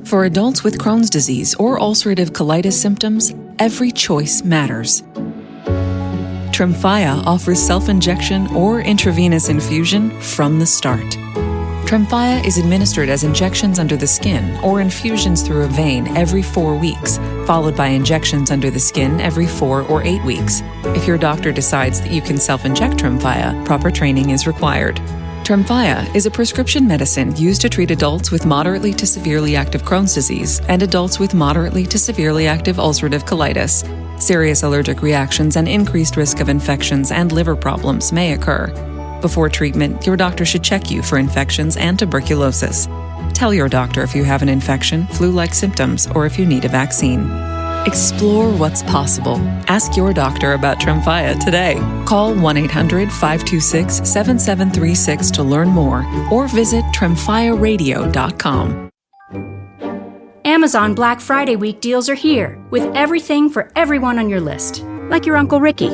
For adults with Crohn's disease or ulcerative colitis symptoms, every choice matters. Tremfya offers self-injection or intravenous infusion from the start. Tremfya is administered as injections under the skin or infusions through a vein every 4 weeks, followed by injections under the skin every 4 or 8 weeks. If your doctor decides that you can self-inject Tremfya, proper training is required. Tremfya is a prescription medicine used to treat adults with moderately to severely active Crohn's disease and adults with moderately to severely active ulcerative colitis. Serious allergic reactions and increased risk of infections and liver problems may occur. Before treatment, your doctor should check you for infections and tuberculosis. Tell your doctor if you have an infection, flu-like symptoms, or if you need a vaccine. Explore what's possible. Ask your doctor about Tremfya today. Call 1-800-526-7736 to learn more or visit tremfyaradio.com. Amazon Black Friday week deals are here with everything for everyone on your list. Like your Uncle Ricky,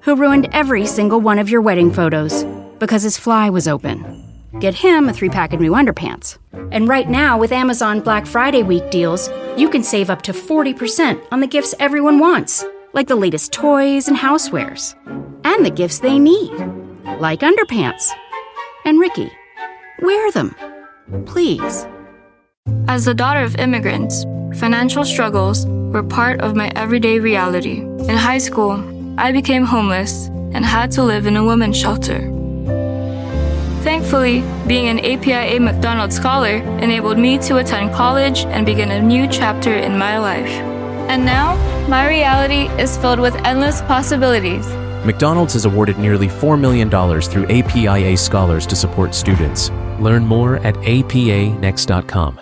who ruined every single one of your wedding photos because his fly was open. Get him a 3-pack of new underpants. And right now, with Amazon Black Friday week deals, you can save up to 40% on the gifts everyone wants, like the latest toys and housewares. And the gifts they need, like underpants. And Ricky, wear them, please. As the daughter of immigrants, financial struggles were part of my everyday reality. In high school, I became homeless and had to live in a women's shelter. Thankfully, being an APIA McDonald's scholar enabled me to attend college and begin a new chapter in my life. And now, my reality is filled with endless possibilities. McDonald's has awarded nearly $4 million through APIA Scholars to support students. Learn more at apanext.com.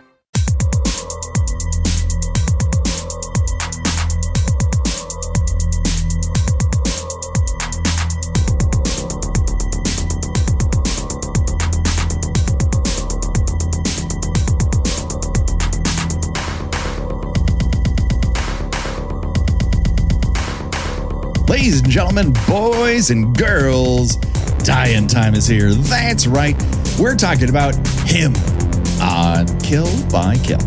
Ladies and gentlemen, boys and girls, die-in time is here. That's right. We're talking about him on Kill by Kill.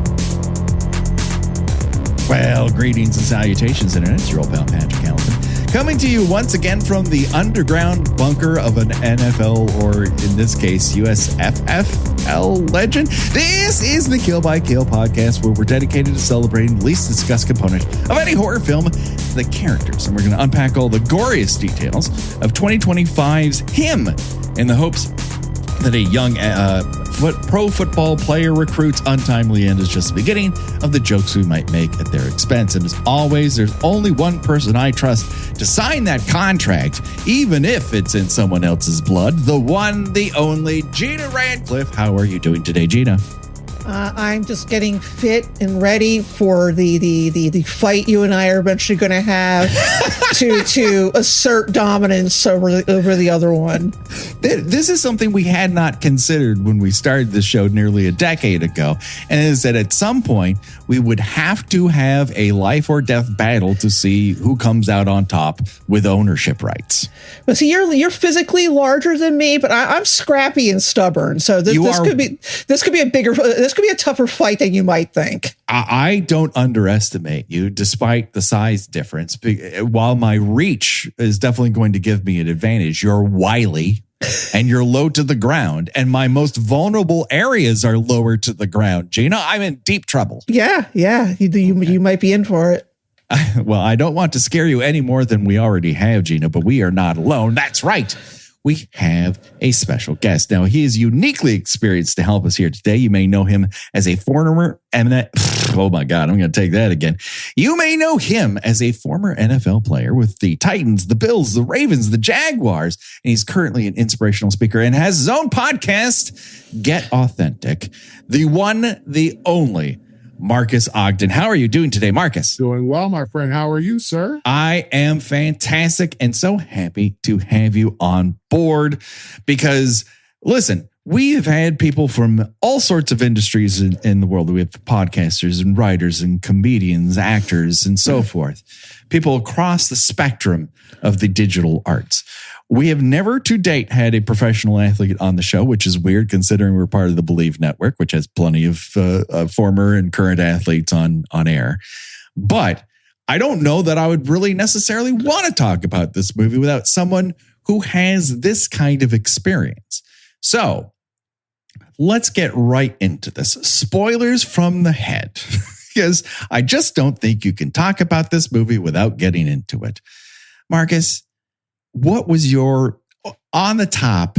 Well, greetings and salutations, Internet. It's your old pal, Patrick Hamilton, coming to you once again from the underground bunker of an NFL, or in this case, USFFL legend. This is the Kill by Kill podcast, where we're dedicated to celebrating the least discussed component of any horror film, the characters. And we're going to unpack all the goriest details of 2025's Him in the hopes that a young pro football player recruit's untimely end is just the beginning of the jokes we might make at their expense. And as always, there's only one person I trust to sign that contract, even if it's in someone else's blood. The one, the only, Gina Radcliffe. How are you doing today, Gina? I'm just getting fit and ready for the fight you and I are eventually going to have to assert dominance over the other one. This is something we had not considered when we started this show nearly a decade ago, and is that at some point we would have to have a life or death battle to see who comes out on top with ownership rights. But see, you're physically larger than me, but I'm scrappy and stubborn. So this could be a tougher fight than you might think. I don't underestimate you, despite the size difference. While my reach is definitely going to give me an advantage, you're wily and you're low to the ground, and my most vulnerable areas are lower to the ground. Gina, I'm in deep trouble. Yeah, you might be in for it. Well, I don't want to scare you any more than we already have, Gina, but we are not alone. That's right. We have a special guest. Now, he is uniquely experienced to help us here today. You may know him as a former oh my God, I'm going to take that again. You may know him as a former NFL player with the Titans, the Bills, the Ravens, the Jaguars, and he's currently an inspirational speaker and has his own podcast, Get Authentic. The one, the only, Marques Ogden. How are you doing today, Marques? Doing well, my friend. How are you, sir? I am fantastic and so happy to have you on board because, listen, we have had people from all sorts of industries in the world. We have podcasters and writers and comedians, actors, and so forth. People across the spectrum of the digital arts. We have never to date had a professional athlete on the show, which is weird considering we're part of the Believe Network, which has plenty of former and current athletes on air. But I don't know that I would really necessarily want to talk about this movie without someone who has this kind of experience. So let's get right into this. Spoilers from the head, because I just don't think you can talk about this movie without getting into it. Marcus, what was your on the top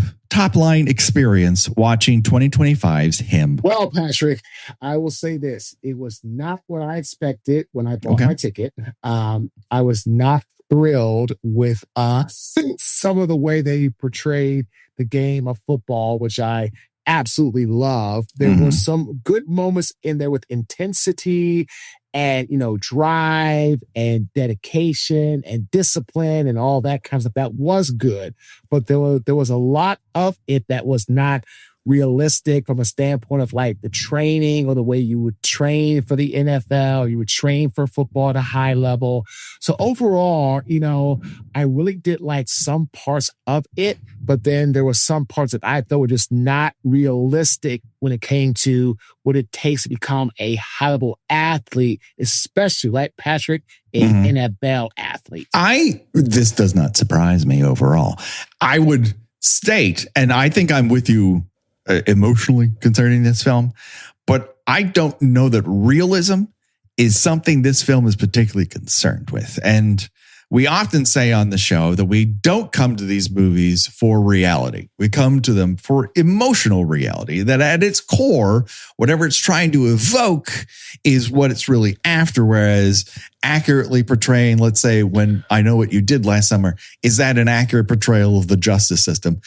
line experience watching 2025's Him? Well, Patrick, I will say this. It was not what I expected when I bought my ticket. I was not thrilled with some of the way they portrayed the game of football, which I absolutely love. There were some good moments in there with intensity and, drive and dedication and discipline and all that kind of stuff. That was good. But there was a lot of it that was not realistic from a standpoint of like the training or the way you would train for the NFL, you would train for football at a high level. So overall, I really did like some parts of it, but then there were some parts that I thought were just not realistic when it came to what it takes to become a high level athlete, especially like Patrick, an NFL athlete. This does not surprise me overall. I would state, and I think I'm with you emotionally concerning this film, but I don't know that realism is something this film is particularly concerned with. And we often say on the show that we don't come to these movies for reality. We come to them for emotional reality, that at its core, whatever it's trying to evoke is what it's really after. Whereas accurately portraying, let's say, When I Know What You Did Last Summer, is that an accurate portrayal of the justice system?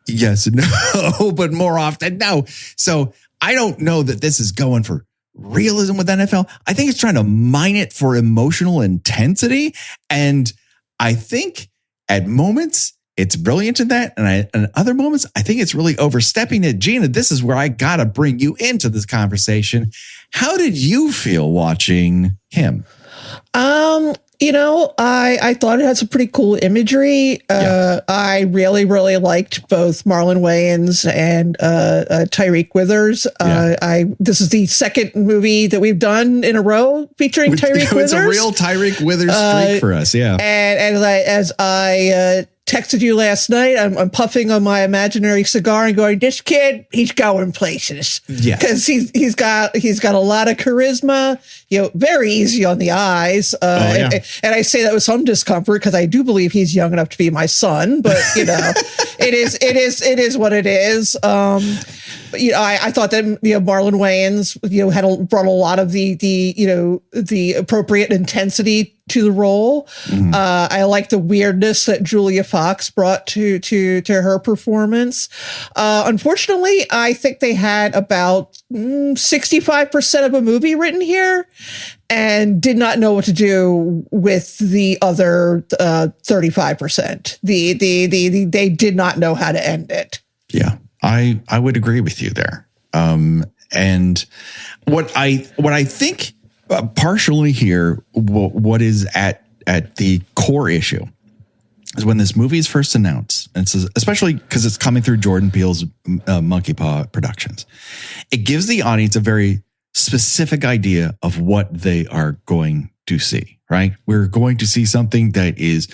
Yes and no, but more often, no. So I don't know that this is going for realism with NFL. I think it's trying to mine it for emotional intensity. And I think at moments it's brilliant in that. And other moments, I think it's really overstepping it. Gina, this is where I got to bring you into this conversation. How did you feel watching Him? I thought it had some pretty cool imagery. I really, really liked both Marlon Wayans and Tyreek Withers. This is the second movie that we've done in a row featuring Tyreek Withers. It's a real Tyreek Withers streak for us, yeah. And as I texted you last night, I'm puffing on my imaginary cigar and going, this kid, he's going places. Yeah. Because he's got a lot of charisma, very easy on the eyes. And I say that with some discomfort because I do believe he's young enough to be my son, but it is what it is. I thought that Marlon Wayans brought a lot of the appropriate intensity to the role. I like the weirdness that Julia Fox brought to her performance. Unfortunately, I think they had about 65% of a movie written here and did not know what to do with the other 35%. They did not know how to end it. Yeah. I would agree with you there. And what I think partially here, what is at the core issue is when this movie is first announced, and it's especially because it's coming through Jordan Peele's Monkey Paw Productions, it gives the audience a very specific idea of what they are going to see, right? We're going to see something that is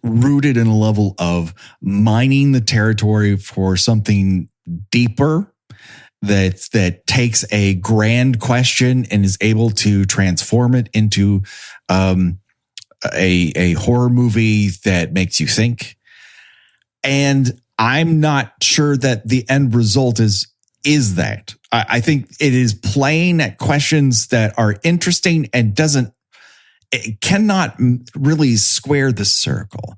rooted in a level of mining the territory for something deeper that takes a grand question and is able to transform it into a horror movie that makes you think. And I'm not sure that the end result is that. I think it is playing at questions that are interesting and it cannot really square the circle.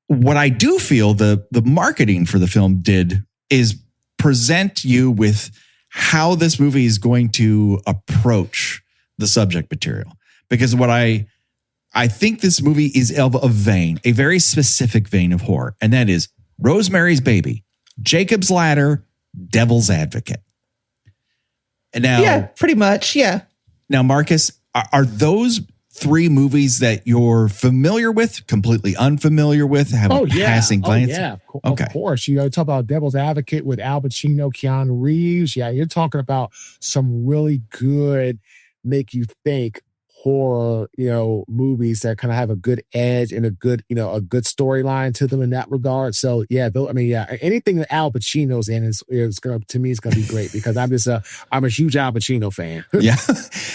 What I do feel the marketing for the film did is present you with how this movie is going to approach the subject material. Because what I think this movie is of a vein, a very specific vein of horror, and that is Rosemary's Baby, Jacob's Ladder, devil's advocate. And now, yeah, pretty much. Yeah. Now, Marcus, are those three movies that you're familiar with, completely unfamiliar with, have a passing glance? Of course. You know, talk about Devil's Advocate with Al Pacino, Keanu Reeves. Yeah, you're talking about some really good, make you think horror, movies that kind of have a good edge and a good storyline to them in that regard. So yeah, anything that Al Pacino's in is gonna be great because I'm a huge Al Pacino fan. Yeah,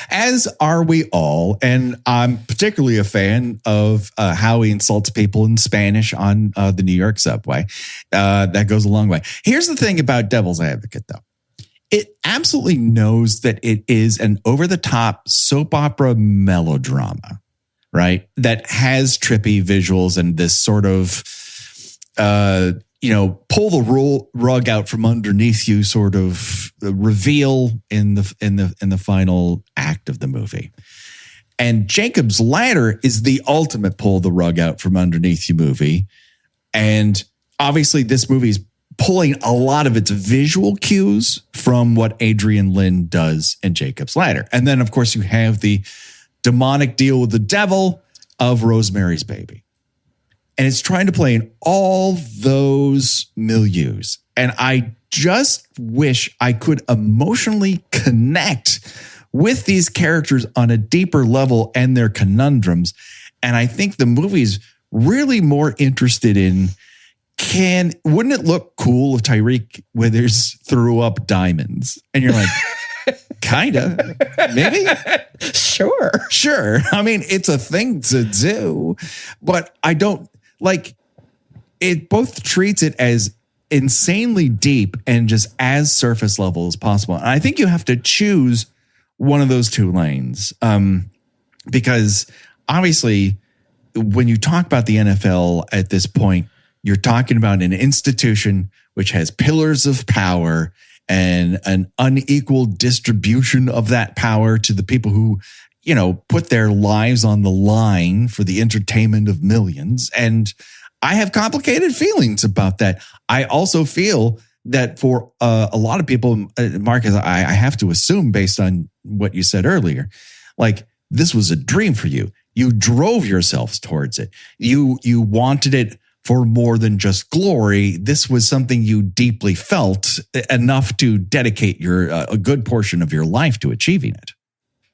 as are we all, and I'm particularly a fan of how he insults people in Spanish on the New York subway. That goes a long way. Here's the thing about Devil's Advocate, though. It absolutely knows that it is an over-the-top soap opera melodrama, right? That has trippy visuals and this sort of, pull the rug out from underneath you sort of reveal in the final act of the movie. And Jacob's Ladder is the ultimate pull the rug out from underneath you movie. And obviously this movie is pulling a lot of its visual cues from what Adrian Lyne does in Jacob's Ladder. And then, of course, you have the demonic deal with the devil of Rosemary's Baby. And it's trying to play in all those milieus. And I just wish I could emotionally connect with these characters on a deeper level and their conundrums. And I think the movie's really more interested in wouldn't it look cool if Tyreek Withers threw up diamonds? And you're like, kinda, maybe? Sure. I mean, it's a thing to do, but I don't like it. Both treats it as insanely deep and just as surface level as possible. And I think you have to choose one of those two lanes because obviously when you talk about the NFL at this point, you're talking about an institution which has pillars of power and an unequal distribution of that power to the people who, put their lives on the line for the entertainment of millions. And I have complicated feelings about that. I also feel that for a lot of people, Marcus, I have to assume based on what you said earlier, like this was a dream for you. You drove yourselves towards it. You wanted it for more than just glory. This was something you deeply felt enough to dedicate a good portion of your life to achieving it.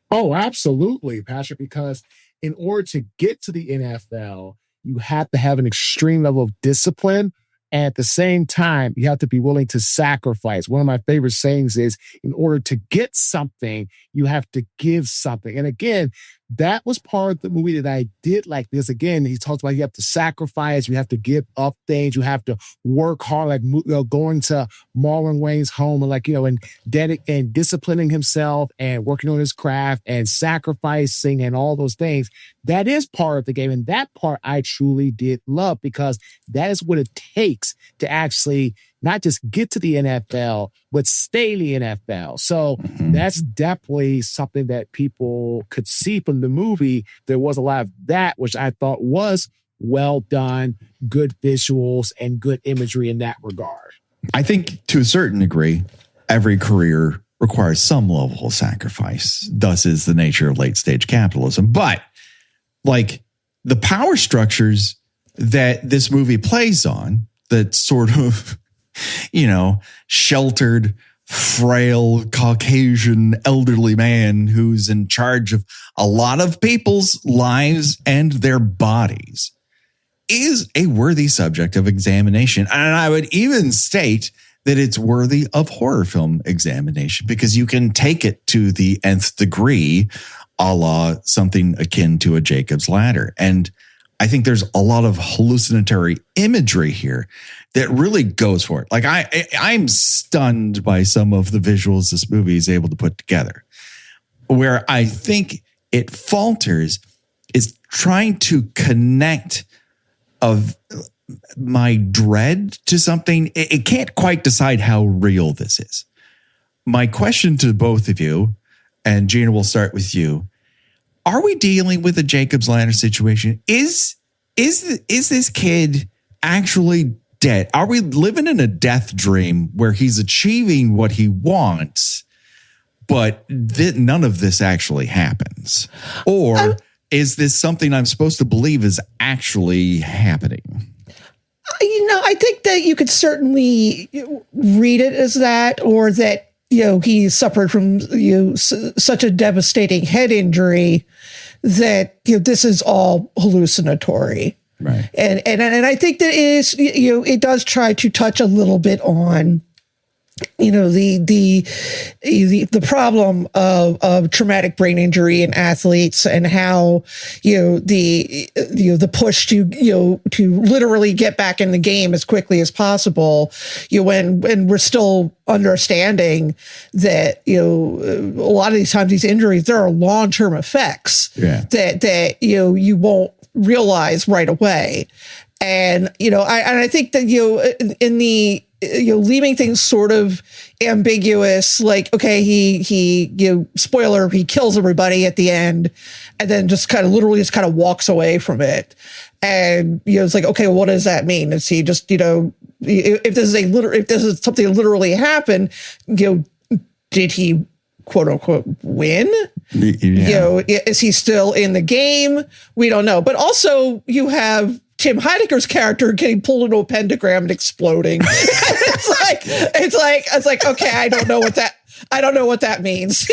Oh, absolutely, Patrick, because in order to get to the NFL, you have to have an extreme level of discipline. And at the same time, you have to be willing to sacrifice. One of my favorite sayings is, in order to get something, you have to give something. And again, that was part of the movie that I did like this. Again, he talks about you have to sacrifice, you have to give up things, you have to work hard, like going to Marlon Wayne's home and disciplining himself and working on his craft and sacrificing and all those things. That is part of the game. And that part I truly did love because that is what it takes to actually not just get to the NFL, but stay in the NFL. So that's definitely something that people could see from the movie. There was a lot of that, which I thought was well done, good visuals, and good imagery in that regard. I think to a certain degree, every career requires some level of sacrifice. Thus is the nature of late stage capitalism. But like the power structures that this movie plays on, that sort of sheltered, frail, Caucasian, elderly man who's in charge of a lot of people's lives and their bodies is a worthy subject of examination. And I would even state that it's worthy of horror film examination because you can take it to the nth degree, a la something akin to a Jacob's Ladder. And I think there's a lot of hallucinatory imagery here that really goes for it. Like I'm stunned by some of the visuals this movie is able to put together. Where I think it falters is trying to connect of my dread to something. It can't quite decide how real this is. My question to both of you, and Gina, we'll start with you. Are we dealing with a Jacob's Ladder situation? Is this kid actually dead? Are we living in a death dream where he's achieving what he wants, but none of this actually happens? Or is this something I'm supposed to believe is actually happening? I think that you could certainly read it as that, or that, he suffered from, such a devastating head injury that, this is all hallucinatory. Right. And I think that it does try to touch a little bit on, the problem of traumatic brain injury in athletes, and how, the push to literally get back in the game as quickly as possible, when we're still understanding that, a lot of these times, these injuries, there are long-term effects that you won't realize right away. And, I think that, in the, leaving things sort of ambiguous, like, okay, he spoiler, he kills everybody at the end, and then just kind of literally just kind of walks away from it. And, it's like, okay, what does that mean? Is he just, if this is something that literally happened, did he quote unquote win? Yeah. Is he still in the game? We don't know. But also you have Tim Heidecker's character getting pulled into a pentagram and exploding. it's like, okay, I don't know what that means.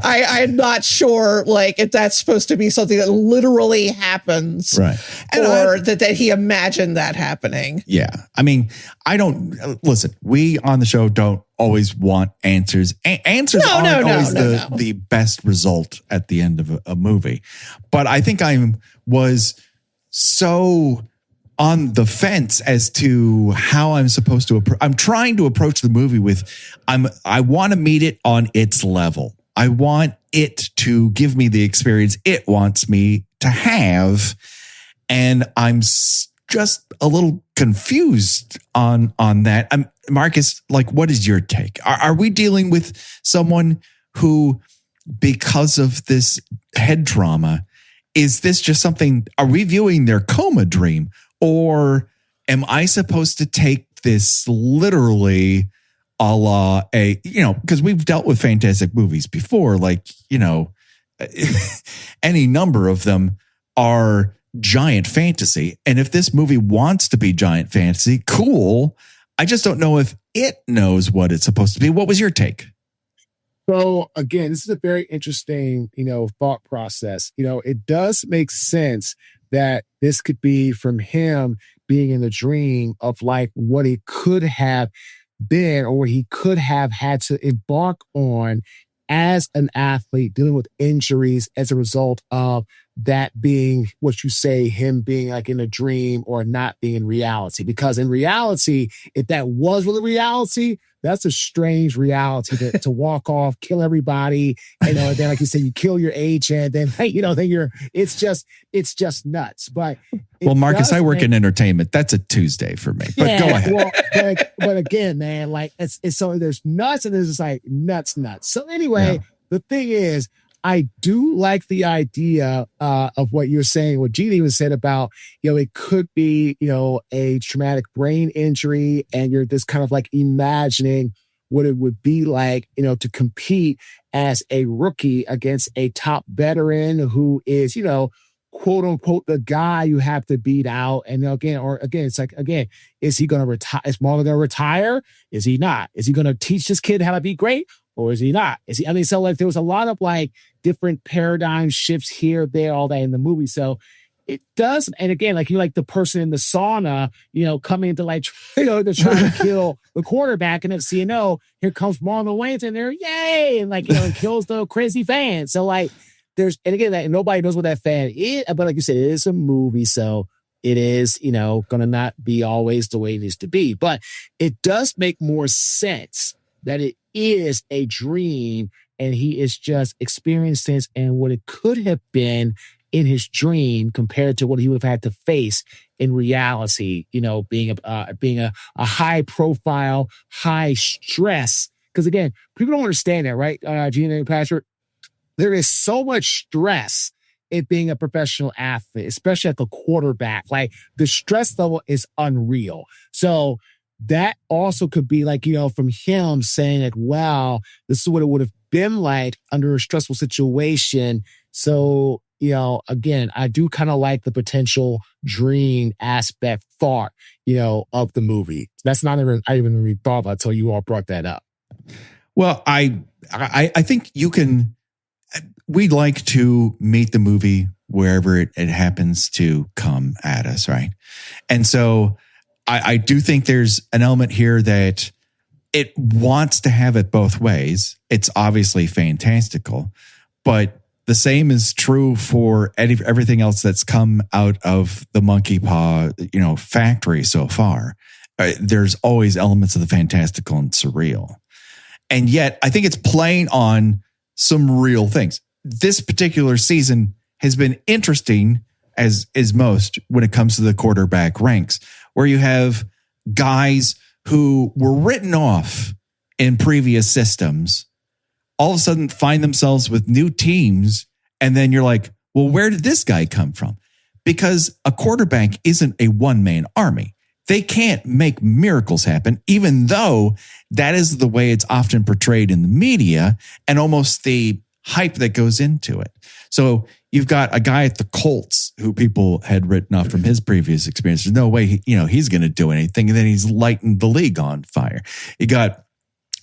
I'm not sure, if that's supposed to be something that literally happens, right? Or that he imagined that happening. Yeah, I mean, I don't listen. We on the show don't always want answers. Answers aren't always the best result at the end of a movie. But I think I was so on the fence as to how I'm supposed to I'm trying to approach the movie with I want to meet it on its level. I want it to give me the experience it wants me to have, and I'm just a little confused on that. Marcus, what is your take? Are we dealing with someone who, because of this head trauma, is this just something, are we viewing their coma dream? Or am I supposed to take this literally a la because we've dealt with fantastic movies before, any number of them are giant fantasy. And if this movie wants to be giant fantasy, cool. I just don't know if it knows what it's supposed to be. What was your take? So again, this is a very interesting, thought process. It does make sense that this could be from him being in the dream of what he could have been, or what he could have had to embark on as an athlete, dealing with injuries as a result of that being what you say, him being in a dream or not being in reality. Because in reality, if that was really reality, that's a strange reality to walk off, kill everybody, and then like you said, you kill your agent, then it's just nuts. But Marcus, I work in entertainment. That's a Tuesday for me. But go ahead. But again, man, it's so there's nuts and there's just nuts. So anyway, The thing is, I do like the idea of what you're saying, what Gene even said about, it could be, a traumatic brain injury, and you're just kind of imagining what it would be like, to compete as a rookie against a top veteran who is, quote unquote, the guy you have to beat out. And it's is he going to retire? Is Marlon going to retire? Is he not? Is he going to teach this kid how to be great? Or is he not? There was a lot of different paradigm shifts here, there, all that in the movie. So it does. And again, you the person in the sauna, coming to to try to kill the quarterback. And next here comes Marlon Wayans in there, yay. And kills the crazy fan. So nobody knows what that fan is. But like you said, it is a movie. So it is, going to not be always the way it needs to be. But it does make more sense that it is a dream and he is just experiencing this and what it could have been in his dream compared to what he would have had to face in reality, being a high profile, high stress. Because again, people don't understand that, right? Gina and Patrick, there is so much stress it being a professional athlete, especially at the quarterback. Like the stress level is unreal. So that also could be like, from him saying like, wow, this is what it would have been like under a stressful situation. So, again, I do kind of like the potential dream aspect thought, of the movie. That's not even, I even really thought about until you all brought that up. Well, I think we'd like to meet the movie wherever it happens to come at us, right? And so I do think there's an element here that it wants to have it both ways. It's obviously fantastical, but the same is true for everything else that's come out of the Monkey Paw, factory so far. There's always elements of the fantastical and surreal. And yet I think it's playing on some real things. This particular season has been interesting as is most when it comes to the quarterback ranks, where you have guys who were written off in previous systems all of a sudden find themselves with new teams. And then you're like, well, where did this guy come from? Because a quarterback isn't a one-man army. They can't make miracles happen, even though that is the way it's often portrayed in the media and almost the hype that goes into it. So you've got a guy at the Colts who people had written off from his previous experience. There's no way, he's going to do anything. And then he's lighting the league on fire. You got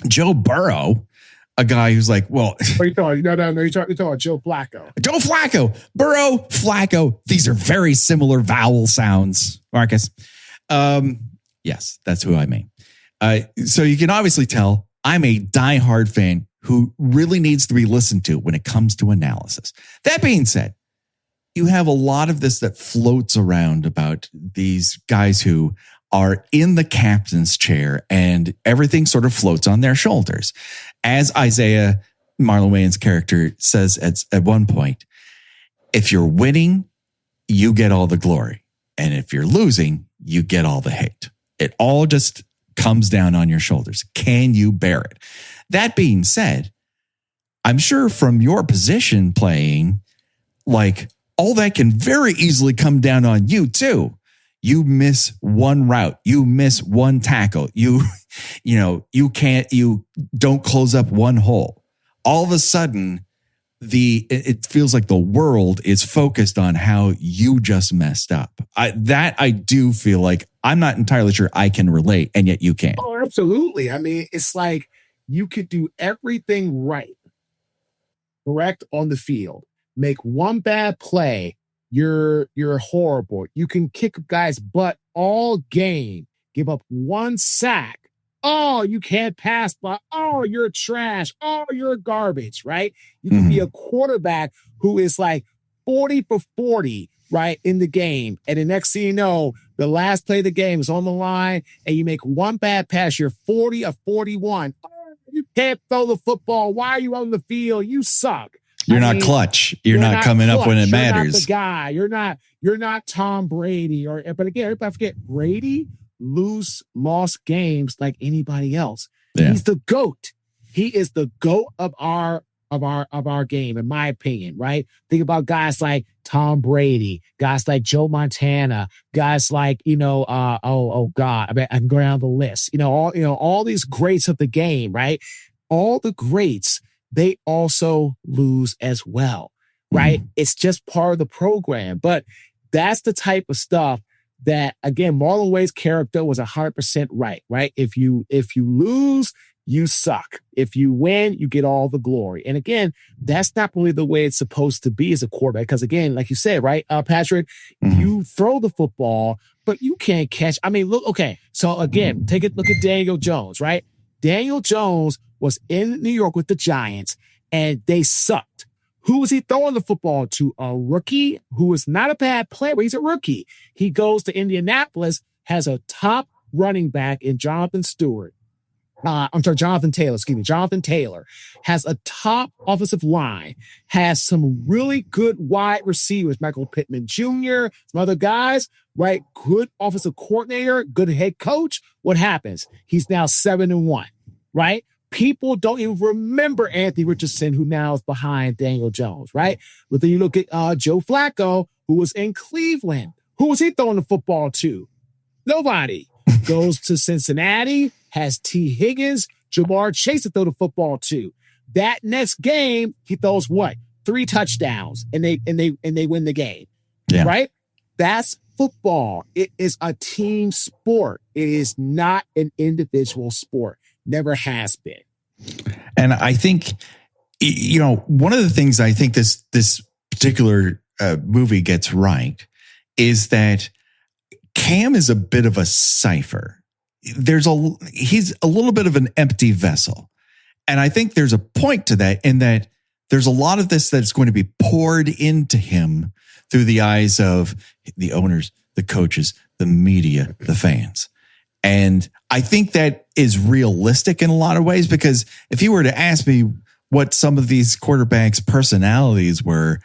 Joe Burrow, a guy who's like, well, what are you talking? No, you're talking about Joe Flacco. Joe Flacco, Burrow, Flacco. These are very similar vowel sounds, Marcus. Yes, that's who I mean. So you can obviously tell I'm a diehard fan who really needs to be listened to when it comes to analysis. That being said, you have a lot of this that floats around about these guys who are in the captain's chair and everything sort of floats on their shoulders. As Isaiah, Marlon Wayans' character, says at one point, if you're winning, you get all the glory. And if you're losing, you get all the hate. It all just comes down on your shoulders. Can you bear it? That being said, I'm sure from your position playing, like all that can very easily come down on you too. You miss one route, you miss one tackle, you don't close up one hole. All of a sudden, it feels like the world is focused on how you just messed up. I do feel like I'm not entirely sure I can relate, and yet you can. Oh, absolutely. I mean, it's like you could do everything right, correct on the field. Make one bad play, you're horrible. You can kick a guy's butt all game, give up one sack. Oh, you can't pass, but oh, you're trash. Oh, you're garbage, right? You can be a quarterback who is like 40 for 40, right, in the game. And the next thing you know, the last play of the game is on the line and you make one bad pass. You're 40 or 41. Oh, you can't throw the football. Why are you on the field? You suck. You're not clutch. You're not coming up when it matters. You're not the guy. You're not Tom Brady. But again, everybody forget Brady lost games like anybody else. Yeah. He's the GOAT. He is the GOAT of our game, in my opinion, right? Think about guys like Tom Brady, guys like Joe Montana, guys like, God, I mean, I can go down the list. All these greats of the game, right? All the greats, they also lose as well, right? It's just part of the program. But that's the type of stuff that, again, Marlon Wayans' character was 100% right? If you lose, you suck. If you win, you get all the glory. And again, that's not really the way it's supposed to be as a quarterback. Because again, like you said, right, Patrick, you throw the football, but you can't catch. I mean, look, okay. So again, look at Daniel Jones, right? Daniel Jones was in New York with the Giants and they sucked. Who was he throwing the football to? A rookie who was not a bad player, but he's a rookie. He goes to Indianapolis, has a top running back in Jonathan Taylor. Jonathan Taylor has a top offensive line, has some really good wide receivers, Michael Pittman Jr., some other guys, right? Good offensive coordinator, good head coach. What happens? He's now 7-1, right? People don't even remember Anthony Richardson, who now is behind Daniel Jones, right? But then you look at Joe Flacco, who was in Cleveland. Who was he throwing the football to? Nobody. Goes to Cincinnati, has T. Higgins, Jamar Chase to throw the football to. That next game, he throws what? 3 touchdowns, and they win the game. Yeah. Right? That's football. It is a team sport. It is not an individual sport. Never has been. And I think, one of the things I think this particular movie gets right is that Cam is a bit of a cipher. He's a little bit of an empty vessel. And I think there's a point to that, in that there's a lot of this that's going to be poured into him through the eyes of the owners, the coaches, the media, the fans. And I think that is realistic in a lot of ways, because if you were to ask me what some of these quarterbacks' personalities were,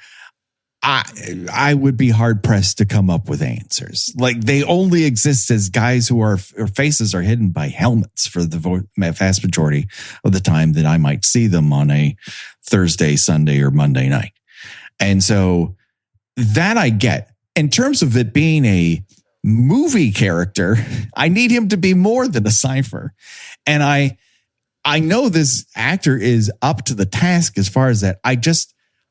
I would be hard pressed to come up with answers. Like, they only exist as guys whose faces are hidden by helmets for the vast majority of the time that I might see them on a Thursday, Sunday, or Monday night. And so that I get. In terms of it being a movie character, I need him to be more than a cipher. And I know this actor is up to the task as far as that.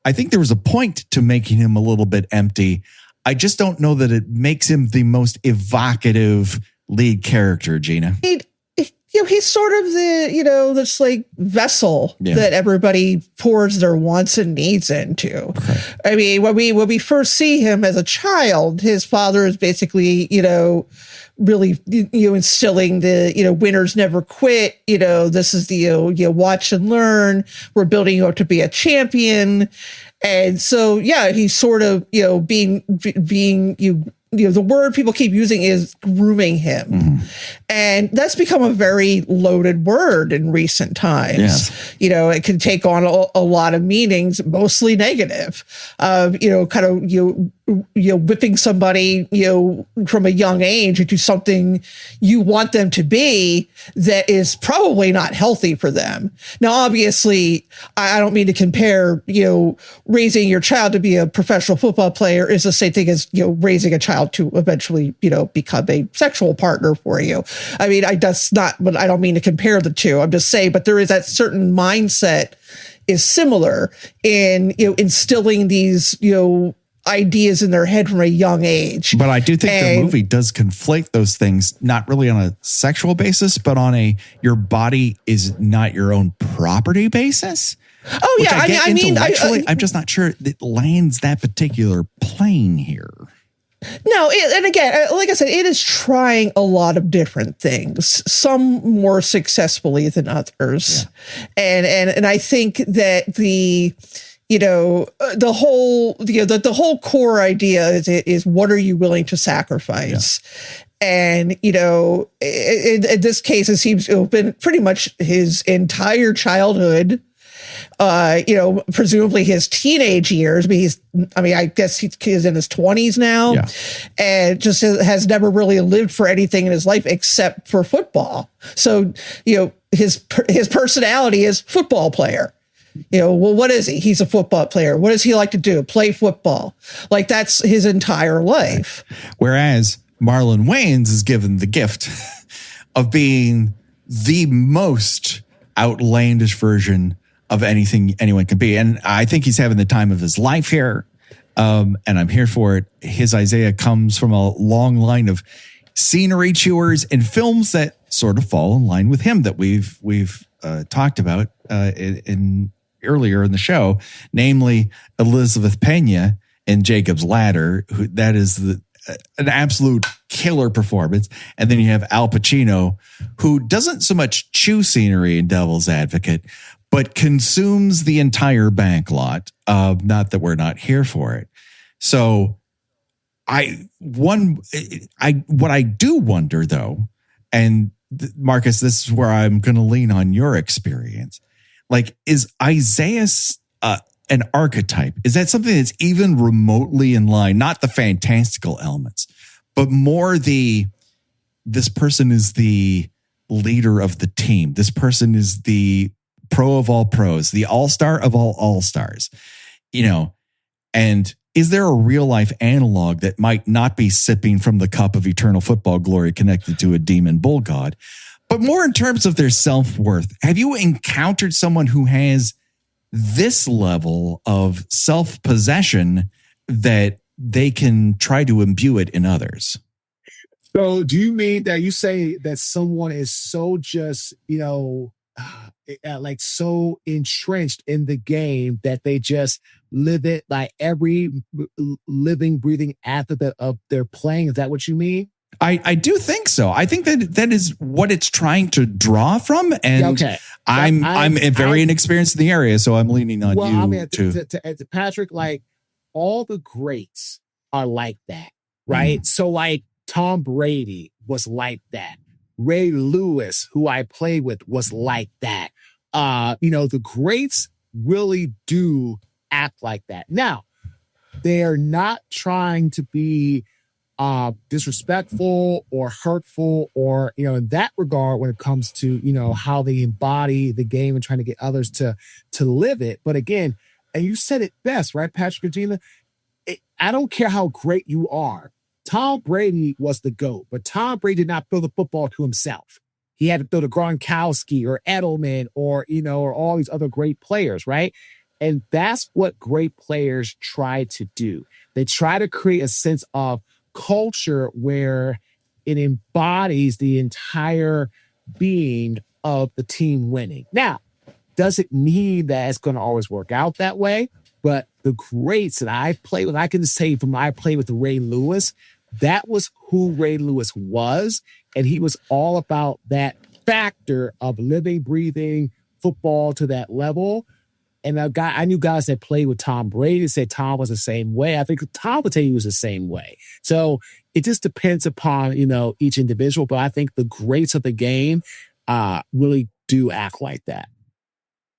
I think there was a point to making him a little bit empty. I just don't know that it makes him the most evocative lead character, Gina. He's sort of this like vessel that everybody pours their wants and needs into. Okay. I mean, when we first see him as a child, his father is basically, really, instilling the, winners never quit. This is the, watch and learn. We're building you up to be a champion. And so, he's sort of, being the word people keep using is grooming him. Mm-hmm. And that's become a very loaded word in recent times. Yes. It can take on a lot of meanings, mostly negative, of, whipping somebody, from a young age into something you want them to be that is probably not healthy for them. Now, obviously, I don't mean to compare, raising your child to be a professional football player is the same thing as, raising a child to eventually, become a sexual partner for you. I mean, but I don't mean to compare the two. I'm just saying, but there is that certain mindset is similar in, instilling these, ideas in their head from a young age. But I do think the movie does conflate those things, not really on a sexual basis, but on your body is not your own property basis. Oh yeah. I'm just not sure it lands that particular plane here. No, and again, like I said, it is trying a lot of different things, some more successfully than others. Yeah. And I think that the whole core idea is what are you willing to sacrifice? Yeah. And, in this case, it seems to have been pretty much his entire childhood, presumably his teenage years. I guess he's in his 20s now, and just has never really lived for anything in his life except for football. So, his personality is football player. What is he? He's a football player. What does he like to do? Play football. Like, that's his entire life. Whereas Marlon Wayans is given the gift of being the most outlandish version of anything anyone can be. And I think he's having the time of his life here. And I'm here for it. His Isaiah comes from a long line of scenery chewers and films that sort of fall in line with him that we've talked about in earlier in the show, namely Elizabeth Pena in Jacob's Ladder. That is an absolute killer performance. And then you have Al Pacino, who doesn't so much chew scenery in Devil's Advocate, but consumes the entire bank lot. Not that we're not here for it. So what I do wonder though, and Marcus, this is where I'm going to lean on your experience. Like, is Isaiah an archetype? Is that something that's even remotely in line? Not the fantastical elements, but more this person is the leader of the team. This person is the pro of all pros, the all-star of all all-stars, and is there a real life analog that might not be sipping from the cup of eternal football glory connected to a demon bull god, but more in terms of their self-worth? Have you encountered someone who has this level of self-possession that they can try to imbue it in others? So do you mean that you say that someone is so just, like so entrenched in the game that they just live it like every living, breathing athlete of their playing? Is that what you mean? I do think so. I think that is what it's trying to draw from. And okay. I'm very inexperienced in the area, so I'm leaning on you to Patrick, like all the greats are like that, right? So like Tom Brady was like that. Ray Lewis, who I played with, was like that. The greats really do act like that. Now, they're not trying to be disrespectful or hurtful or, in that regard when it comes to, how they embody the game and trying to get others to live it. But again, and you said it best, right, Patrick Regina? I don't care how great you are. Tom Brady was the GOAT, but Tom Brady did not throw the football to himself. He had to throw to Gronkowski or Edelman or all these other great players, right? And that's what great players try to do. They try to create a sense of culture where it embodies the entire being of the team winning. Now, doesn't mean that it's going to always work out that way, but the greats that I played with, I can say from I played with Ray Lewis, that was who Ray Lewis was. And he was all about that factor of living, breathing football to that level. And I knew guys that played with Tom Brady said Tom was the same way. I think Tom would tell you he was the same way. So it just depends upon, each individual. But I think the greats of the game really do act like that.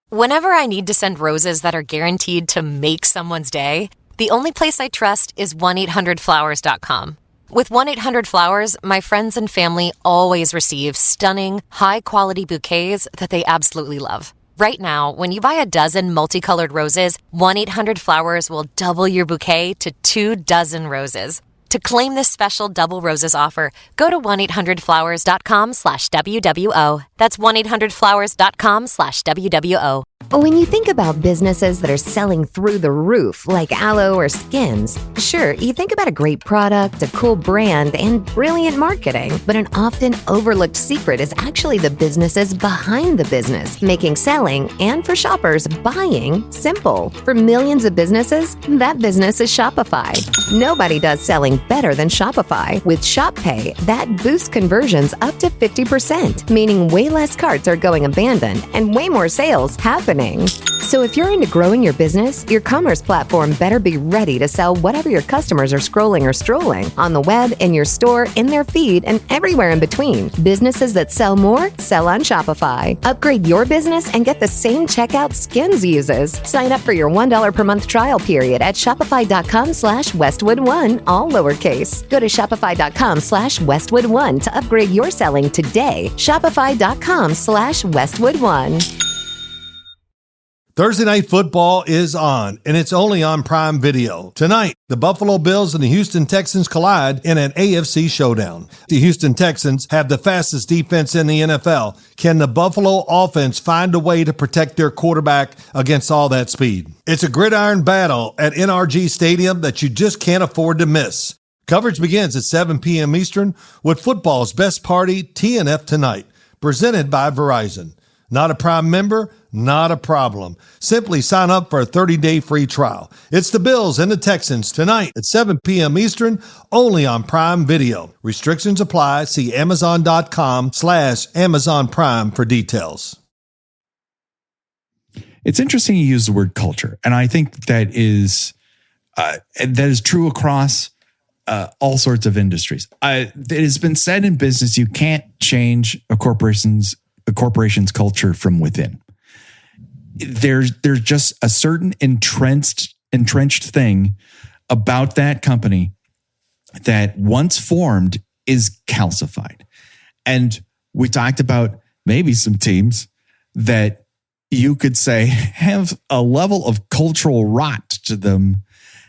Whenever I need to send roses that are guaranteed to make someone's day, the only place I trust is 1-800-Flowers.com. With 1-800-Flowers, my friends and family always receive stunning, high-quality bouquets that they absolutely love. Right now, when you buy a dozen multicolored roses, 1-800-Flowers will double your bouquet to 2 dozen roses. To claim this special double roses offer, go to 1-800-Flowers.com/WWO. That's 1-800-Flowers.com/WWO. When you think about businesses that are selling through the roof, like aloe or skins, sure, you think about a great product, a cool brand, and brilliant marketing. But an often overlooked secret is actually the businesses behind the business, making selling, and for shoppers, buying, simple. For millions of businesses, that business is Shopify. Nobody does selling better than Shopify. With Shop Pay, that boosts conversions up to 50%, meaning way less carts are going abandoned and way more sales happening. So if you're into growing your business, your commerce platform better be ready to sell whatever your customers are scrolling or strolling on the web, in your store, in their feed, and everywhere in between. Businesses that sell more, sell on Shopify. Upgrade your business and get the same checkout Skins uses. Sign up for your $1 per month trial period at shopify.com/Westwood1, all lowercase. Go to shopify.com/Westwood1 to upgrade your selling today. Shopify.com/Westwood1. Thursday Night Football is on, and it's only on Prime Video. Tonight, the Buffalo Bills and the Houston Texans collide in an AFC showdown. The Houston Texans have the fastest defense in the NFL. Can the Buffalo offense find a way to protect their quarterback against all that speed? It's a gridiron battle at NRG Stadium that you just can't afford to miss. Coverage begins at 7 p.m. Eastern with football's best party, TNF Tonight, presented by Verizon. Not a Prime member? Not a problem. Simply sign up for a 30-day free trial. It's the Bills and the Texans tonight at 7 p.m. Eastern, only on Prime Video. Restrictions apply. See Amazon.com/Amazon Prime for details. It's interesting you use the word culture, and I think that is true across all sorts of industries. It has been said in business, you can't change a corporation's culture from within. There's just a certain entrenched thing about that company that once formed is calcified. And we talked about maybe some teams that you could say have a level of cultural rot to them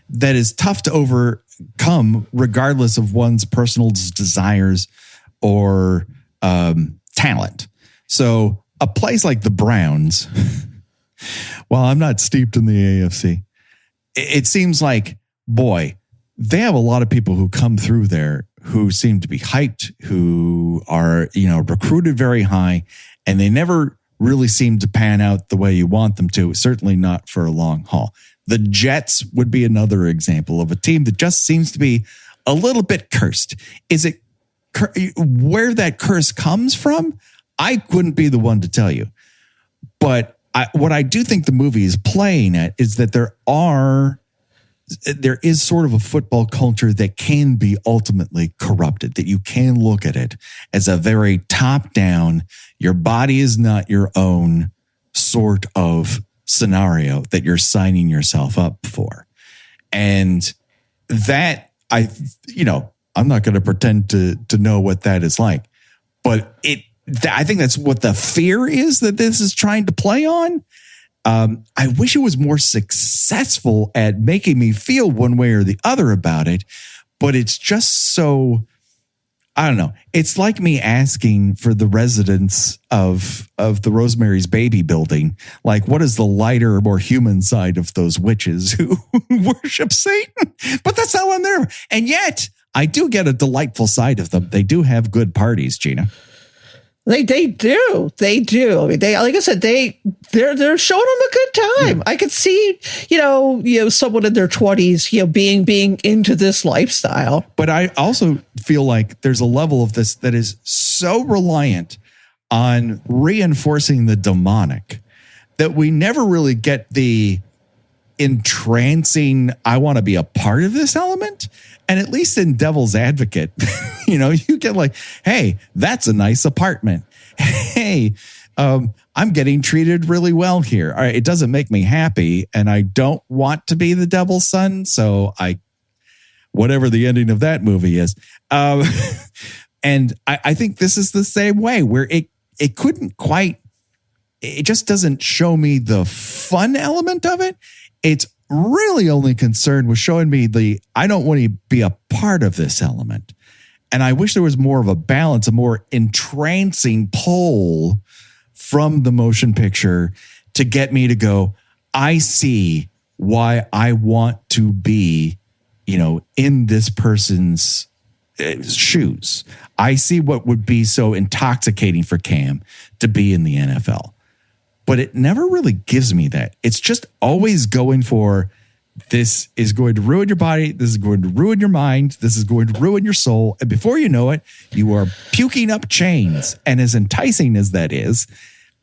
that is tough to overcome regardless of one's personal desires or talent. So a place like the Browns, while I'm not steeped in the AFC, it seems like, boy, they have a lot of people who come through there who seem to be hyped, who are, recruited very high, and they never really seem to pan out the way you want them to, certainly not for a long haul. The Jets would be another example of a team that just seems to be a little bit cursed. Is it where that curse comes from? I couldn't be the one to tell you. But what I do think the movie is playing at is that there is sort of a football culture that can be ultimately corrupted, that you can look at it as a very top-down, your body is not your own sort of scenario that you're signing yourself up for. And that, I'm not going to pretend to know what that is like, but I think that's what the fear is that this is trying to play on. I wish it was more successful at making me feel one way or the other about it, but it's just so, I don't know. It's like me asking for the residents of the Rosemary's Baby building, like, what is the lighter, more human side of those witches who worship Satan? But that's not one there. And yet, I do get a delightful side of them. They do have good parties, Gina. They do. I mean, like I said, they're showing them a good time. Yeah. I could see, someone in their 20s, being into this lifestyle. But I also feel like there's a level of this that is so reliant on reinforcing the demonic that we never really get the entrancing, I want to be a part of this element. And at least in Devil's Advocate, you get like, hey, that's a nice apartment. Hey, I'm getting treated really well here. All right, it doesn't make me happy, and I don't want to be the devil's son. So whatever the ending of that movie is. And I think this is the same way where it couldn't quite, it just doesn't show me the fun element of it. It's really only concerned with showing me I don't want to be a part of this element. And I wish there was more of a balance, a more entrancing pull from the motion picture to get me to go, I see why I want to be, in this person's shoes. I see what would be so intoxicating for Cam to be in the NFL. But it never really gives me that. It's just always going for, this is going to ruin your body. This is going to ruin your mind. This is going to ruin your soul. And before you know it, you are puking up chains. And as enticing as that is,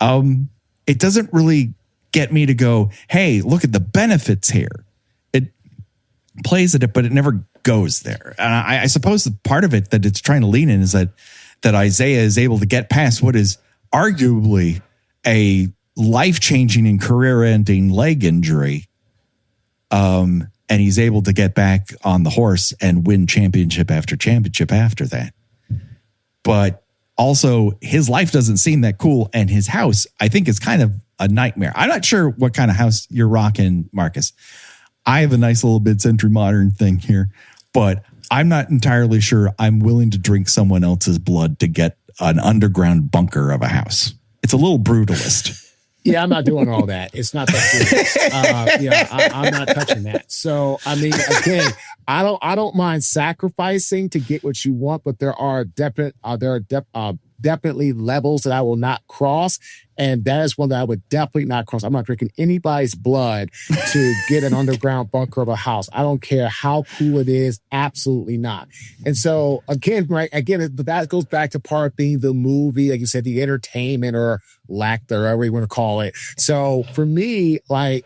it doesn't really get me to go, hey, look at the benefits here. It plays at it, but it never goes there. And I suppose the part of it that it's trying to lean in is that Isaiah is able to get past what is arguably a life-changing and career-ending leg injury, and he's able to get back on the horse and win championship after championship after that. But also, his life doesn't seem that cool, and his house, I think, is kind of a nightmare. I'm not sure what kind of house you're rocking, Marcus. I have a nice little mid-century modern thing here, but I'm not entirely sure I'm willing to drink someone else's blood to get an underground bunker of a house. It's a little brutalist. Yeah, I'm not doing all that. It's not that serious. I'm not touching that. So, I mean, again, I don't mind sacrificing to get what you want, but there are definitely levels that I will not cross. And that is one that I would definitely not cross. I'm not drinking anybody's blood to get an underground bunker of a house. I don't care how cool it is. Absolutely not. And so again, that goes back to part of being the movie, like you said, the entertainment or lack thereof, whatever you want to call it. So for me, like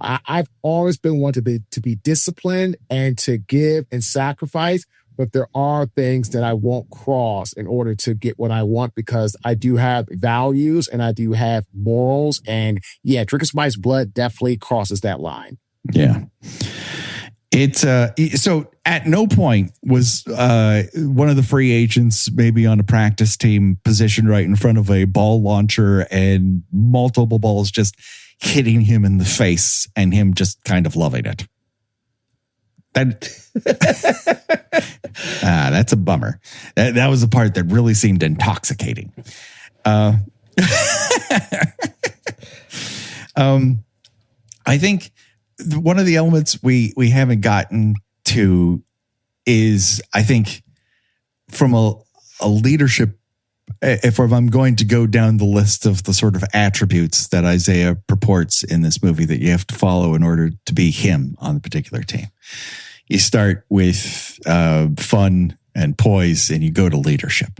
I've always been one to be disciplined and to give and sacrifice. But there are things that I won't cross in order to get what I want, because I do have values and I do have morals. And yeah, drinking somebody's blood definitely crosses that line. Yeah. It's so at no point was one of the free agents maybe on a practice team positioned right in front of a ball launcher and multiple balls just hitting him in the face and him just kind of loving it. That's a bummer. That was the part that really seemed intoxicating. I think one of the elements we haven't gotten to is, I think, from a leadership, if I'm going to go down the list of the sort of attributes that Isaiah purports in this movie that you have to follow in order to be him on the particular team. You start with fun and poise, and you go to leadership.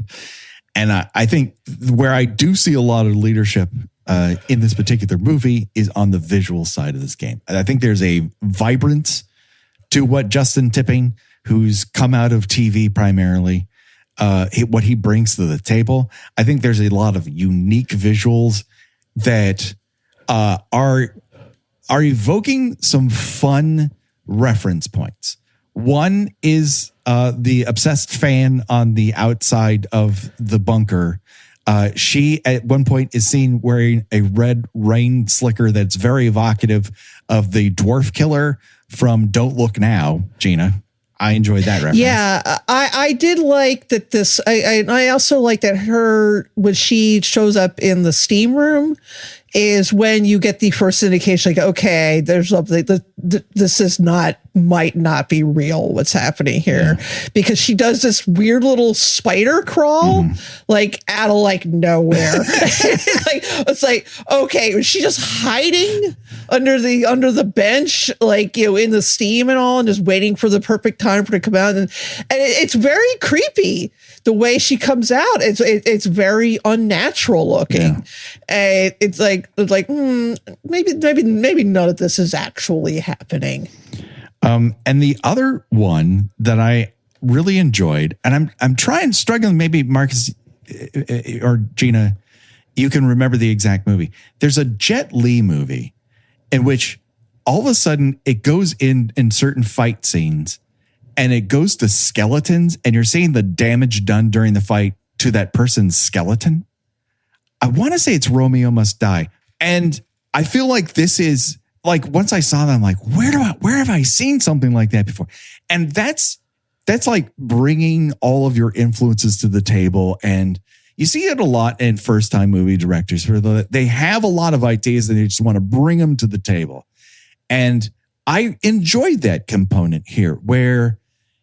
And I think where I do see a lot of leadership in this particular movie is on the visual side of this game. And I think there's a vibrance to what Justin Tipping, who's come out of TV primarily, what he brings to the table. I think there's a lot of unique visuals that are evoking some fun reference points. One is the obsessed fan on the outside of the bunker. She at one point is seen wearing a red rain slicker that's very evocative of the dwarf killer from Don't Look Now. Gina, I enjoyed that reference. Yeah, I did like that. I also like that when she shows up in the steam room is when you get the first indication, like, okay, there's something this might not be real. What's happening here? Yeah. Because she does this weird little spider crawl, like out of like nowhere. it's like, okay, was she just hiding under the bench, like, you know, in the steam and all, and just waiting for the perfect time for it to come out? And it's very creepy. The way she comes out, it's very unnatural looking. Yeah. And it's like maybe none of this is actually happening. And the other one that I really enjoyed, and I'm struggling, maybe Marcus or Gina, you can remember the exact movie. There's a Jet Li movie in which all of a sudden it goes in certain fight scenes, and it goes to skeletons, and you're seeing the damage done during the fight to that person's skeleton. I want to say it's Romeo Must Die. And I feel like this is like, once I saw that, I'm like, where have I seen something like that before? And that's like bringing all of your influences to the table. And you see it a lot in first time movie directors where they have a lot of ideas and they just want to bring them to the table. And I enjoyed that component here where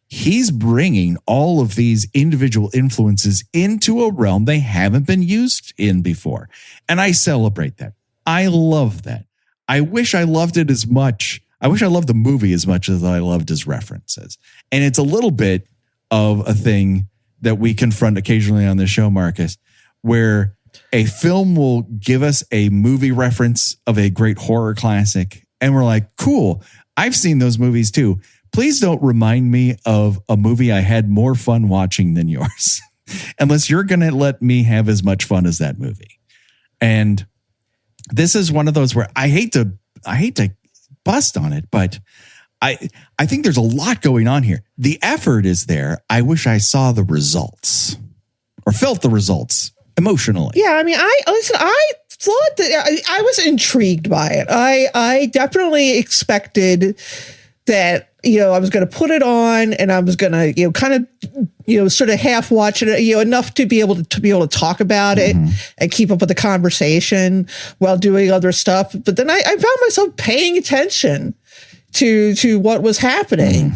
he's bringing all of these individual influences into a realm they haven't been used in before. And I celebrate that. I love that. I wish I loved it as much. I wish I loved the movie as much as I loved his references. And it's a little bit of a thing that we confront occasionally on the show, Marcus, where a film will give us a movie reference of a great horror classic. And we're like, cool, I've seen those movies too. Please don't remind me of a movie I had more fun watching than yours, unless you're going to let me have as much fun as that movie. And this is one of those where I hate to bust on it, but I think there's a lot going on here. The effort is there. I wish I saw the results or felt the results emotionally. Yeah, I mean, I thought that I was intrigued by it. I definitely expected that, you know, I was going to put it on and I was going to, you know, kind of, you know, sort of half watch it, you know, enough to be able to talk about it and keep up with the conversation while doing other stuff. But then I found myself paying attention to what was happening.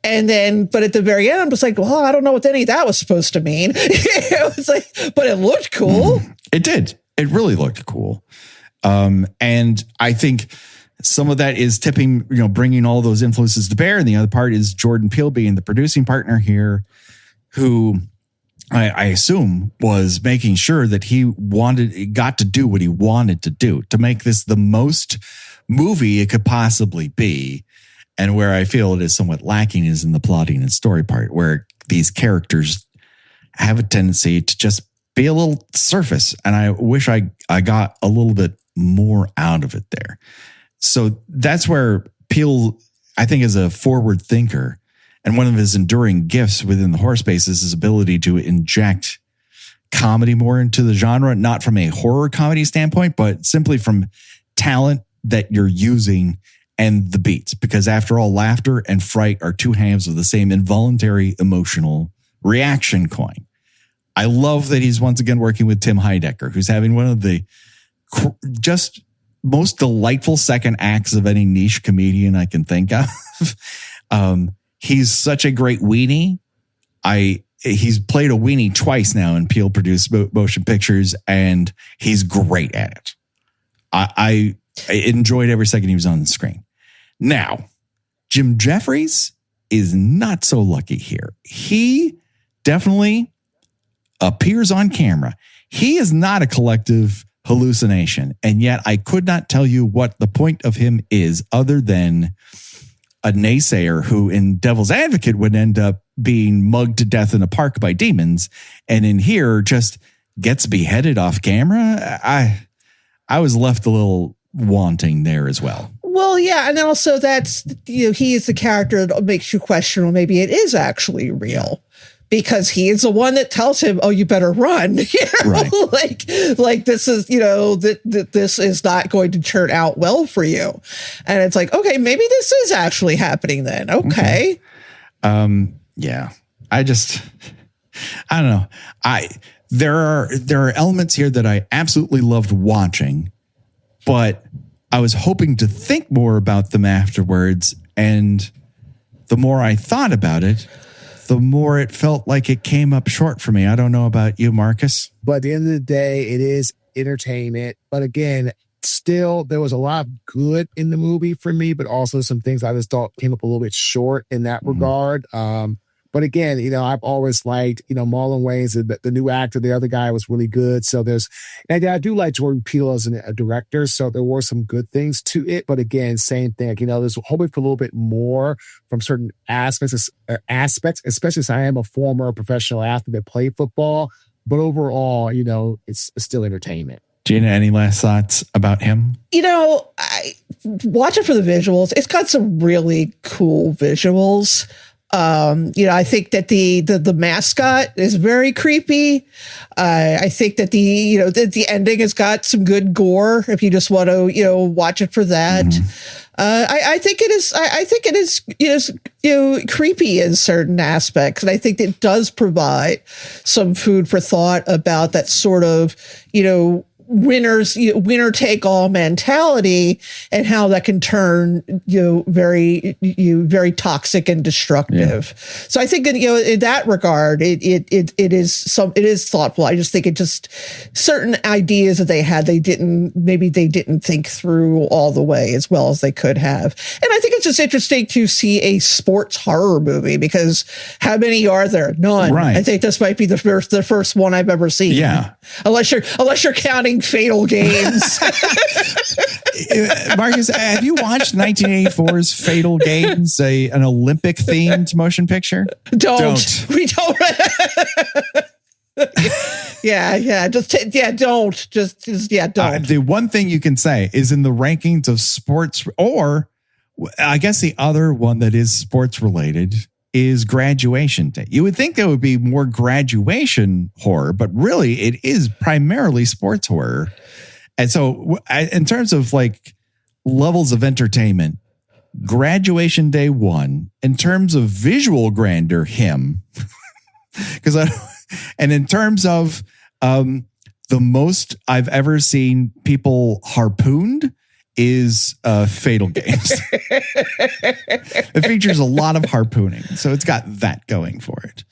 And then, but at the very end, I'm just like, well, I don't know what any of that was supposed to mean. It was like, but it looked cool. It did. It really looked cool. And I think some of that is Tipping, you know, bringing all those influences to bear. And the other part is Jordan Peele being the producing partner here, who I assume was making sure that he got to do what he wanted to do to make this the most movie it could possibly be. And where I feel it is somewhat lacking is in the plotting and story part, where these characters have a tendency to just be a little surface. And I wish I got a little bit more out of it there. So that's where Peele, I think is a forward thinker. And one of his enduring gifts within the horror space is his ability to inject comedy more into the genre, not from a horror comedy standpoint, but simply from talent that you're using and the beats. Because after all, laughter and fright are two halves of the same involuntary emotional reaction coin. I love that he's once again working with Tim Heidecker, who's having one of the just most delightful second acts of any niche comedian I can think of. He's such a great weenie. He's played a weenie twice now in Peele produced motion pictures, and he's great at it. I enjoyed every second he was on the screen. Now, Jim Jeffries is not so lucky here. He definitely appears on camera. He is not a collective hallucination, and yet I could not tell you what the point of him is other than a naysayer who in Devil's Advocate would end up being mugged to death in a park by demons, and in here just gets beheaded off camera. I was left a little wanting there as well. Well, yeah, and also that's, he is the character that makes you question, well, maybe it is actually real. Because he is the one that tells him, "Oh, you better run." Right. like this is, that this is not going to turn out well for you. And it's like, okay, maybe this is actually happening then. Okay. Yeah. I don't know. There are elements here that I absolutely loved watching, but I was hoping to think more about them afterwards. And the more I thought about it, the more it felt like it came up short for me. I don't know about you, Marcus. But at the end of the day, it is entertainment. But again, still, there was a lot of good in the movie for me, but also some things I just thought came up a little bit short in that regard. But again, I've always liked, Marlon Wayans, the new actor, the other guy was really good. So and I do like Jordan Peele as a director. So there were some good things to it. But again, same thing, there's hoping for a little bit more from certain aspects, especially since I am a former professional athlete that played football. But overall, it's still entertainment. Gina, any last thoughts about him? I watch it for the visuals. It's got some really cool visuals. I think that the mascot is very creepy. I think that the ending has got some good gore if you just want to, watch it for that. I think it is creepy in certain aspects. And I think it does provide some food for thought about that sort of, winner take all mentality and how that can turn very toxic and destructive. Yeah. So I think that, in that regard, it is thoughtful. I just think certain ideas that they had, they didn't think through all the way as well as they could have. And I think it's just interesting to see a sports horror movie, because how many are there? None. Right. I think this might be the first one I've ever seen. Yeah. Unless you're counting Fatal Games. Marcus, have you watched 1984's Fatal Games, an Olympic themed motion picture? Don't. We don't. Don't. The one thing you can say is in the rankings of sports, or I guess the other one that is sports related is Graduation Day. You would think there would be more graduation horror, but really it is primarily sports horror. And so in terms of levels of entertainment, Graduation Day 1, in terms of visual grandeur, him. And in terms of the most I've ever seen people harpooned is Fatal Games. It features a lot of harpooning, so it's got that going for it.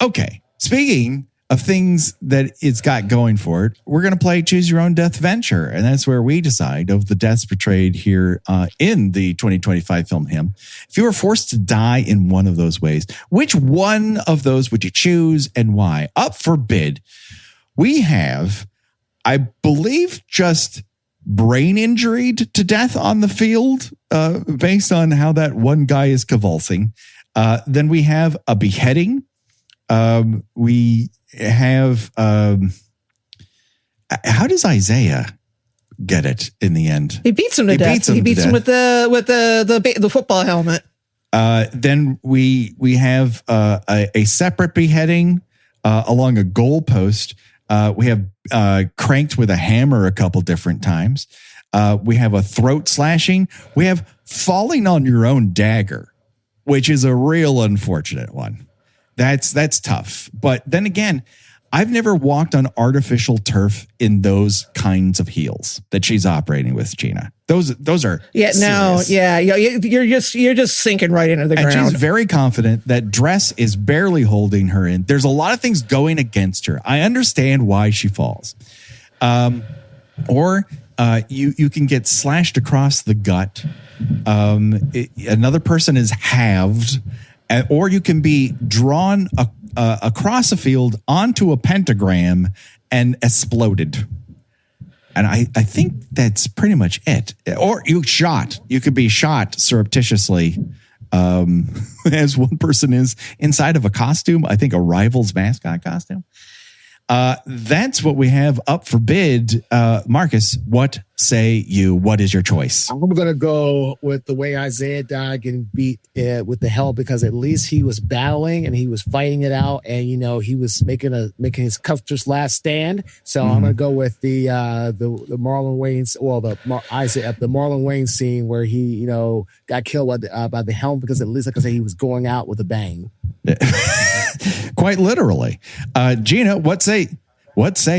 Okay, speaking of things that it's got going for it, we're going to play Choose Your Own Death Venture, and that's where we decide of the deaths portrayed here in the 2025 film Him. If you were forced to die in one of those ways, which one of those would you choose and why? Up for bid, we have, I believe, just brain injured to death on the field based on how that one guy is convulsing. Then we have a beheading. We have how does Isaiah get it in the end. He beats him to death. He beats him with the football helmet. Then we have a separate beheading along a goalpost. We have cranked with a hammer a couple different times. We have a throat slashing. We have falling on your own dagger, which is a real unfortunate one. That's tough. But then again, I've never walked on artificial turf in those kinds of heels that she's operating with, Gina. Those are serious. You're just sinking right into the ground. And she's very confident that dress is barely holding her in. There's a lot of things going against her. I understand why she falls. Or you can get slashed across the gut. Another person is halved, or you can be drawn across a field onto a pentagram and exploded. And I think that's pretty much it. Or you could be shot surreptitiously, as one person is inside of a costume. I think a Rivals mascot costume. That's what we have up for bid. Marcus, what say you? What is your choice? I'm going to go with the way Isaiah died, getting beat with the help, because at least he was battling and he was fighting it out, and he was making his Custer's last stand. So I'm going to go with the Marlon Wayans, the Marlon Wayans scene where he got killed by the helm, because at least, like I say, he was going out with a bang. Quite literally. Gina, what say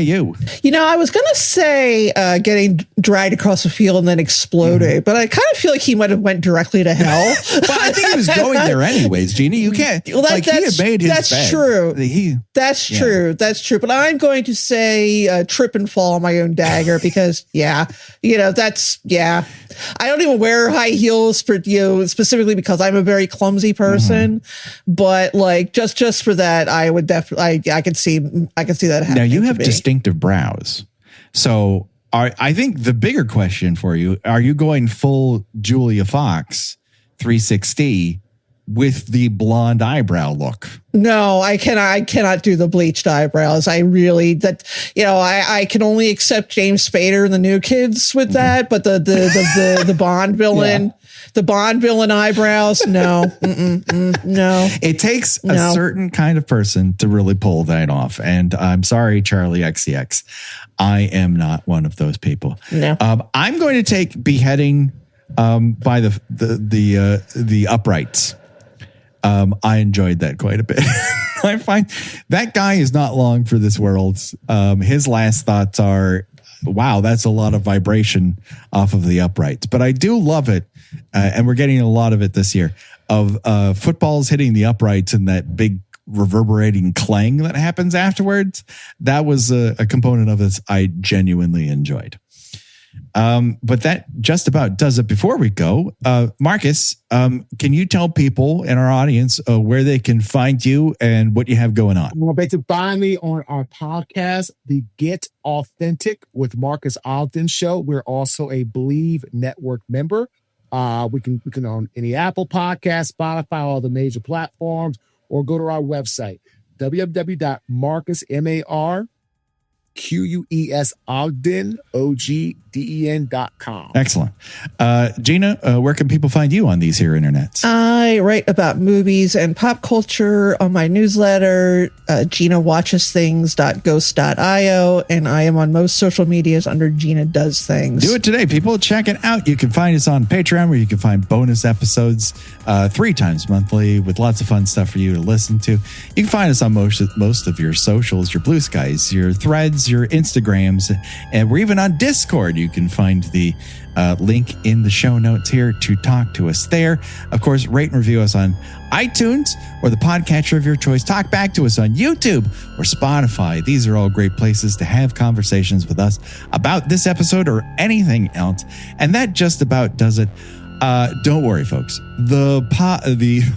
you? I was going to say getting dragged across the field and then exploded, but I kind of feel like he might have went directly to hell. Well, I think he was going there anyways, Gina. You can't. Well, he had made his That's bed. True. That's true. That's true. But I'm going to say trip and fall on my own dagger, because I don't even wear high heels for specifically because I'm a very clumsy person. But just for that, I would definitely I could see that happening. Now you have distinctive brows, so I think the bigger question for you: are you going full Julia Fox 360 with the blonde eyebrow look? No, I cannot do the bleached eyebrows. I can only accept James Spader and the New Kids with that, but the Bond villain, the Bond villain eyebrows, no, no. It takes a certain kind of person to really pull that off, and I'm sorry, Charlie XCX, I am not one of those people. No, I'm going to take beheading by the uprights. I enjoyed that quite a bit. I find that guy is not long for this world. His last thoughts are, wow, that's a lot of vibration off of the uprights. But I do love it. And we're getting a lot of it this year, of footballs hitting the uprights and that big reverberating clang that happens afterwards. That was a component of this I genuinely enjoyed. But that just about does it. Before we go, Marcus, can you tell people in our audience where they can find you and what you have going on? Well, they can find me on our podcast, The Get Authentic with Marques Ogden Show. We're also a Believe Network member. We can on any Apple Podcast, Spotify, all the major platforms, or go to our website, www.marcusquesogden.com. OGDEN.com. Excellent. Gina, where can people find you on these here internets? I write about movies and pop culture on my newsletter, GinaWatchesThings.ghost.io, and I am on most social medias under Gina Does Things. Do it today, people. Check it out. You can find us on Patreon, where you can find bonus episodes 3 times monthly with lots of fun stuff for you to listen to. You can find us on most of your socials, your Blue Skies, your Threads, your Instagrams, and we're even on Discord. You can find the link in the show notes here to talk to us there. Of course, rate and review us on iTunes or the podcatcher of your choice. Talk back to us on YouTube or Spotify. These are all great places to have conversations with us about this episode or anything else. And that just about does it. Don't worry, folks. I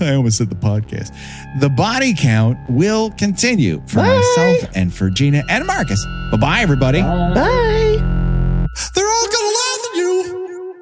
almost said the podcast. The body count will continue for myself and for Gina and Marcus. Bye-bye, everybody. Bye. They're all gonna laugh at you.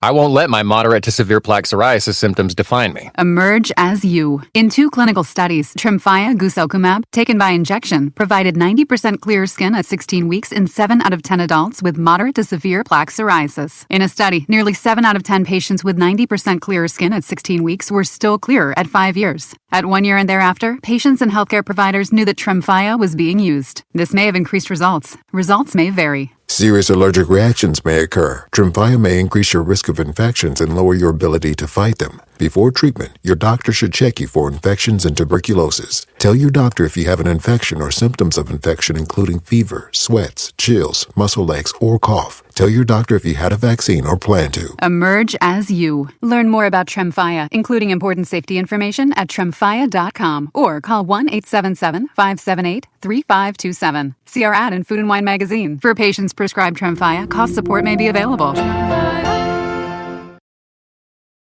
I won't let my moderate to severe plaque psoriasis symptoms define me. Emerge as you. In 2 clinical studies, Tremfya guselkumab, taken by injection, provided 90% clear skin at 16 weeks in 7 out of 10 adults with moderate to severe plaque psoriasis. In a study, nearly 7 out of 10 patients with 90% clearer skin at 16 weeks were still clearer at 5 years. At 1 year and thereafter, patients and healthcare providers knew that Tremfya was being used. This may have increased results. Results may vary. Serious allergic reactions may occur. Tremfya may increase your risk of infections and lower your ability to fight them. Before treatment, your doctor should check you for infections and tuberculosis. Tell your doctor if you have an infection or symptoms of infection, including fever, sweats, chills, muscle aches, or cough. Tell your doctor if you had a vaccine or plan to. Emerge as you. Learn more about Tremfya, including important safety information at tremfya.com or call 1-877-578-3527. See our ad in Food and Wine magazine. For patients prescribed Tremfya, cost support may be available.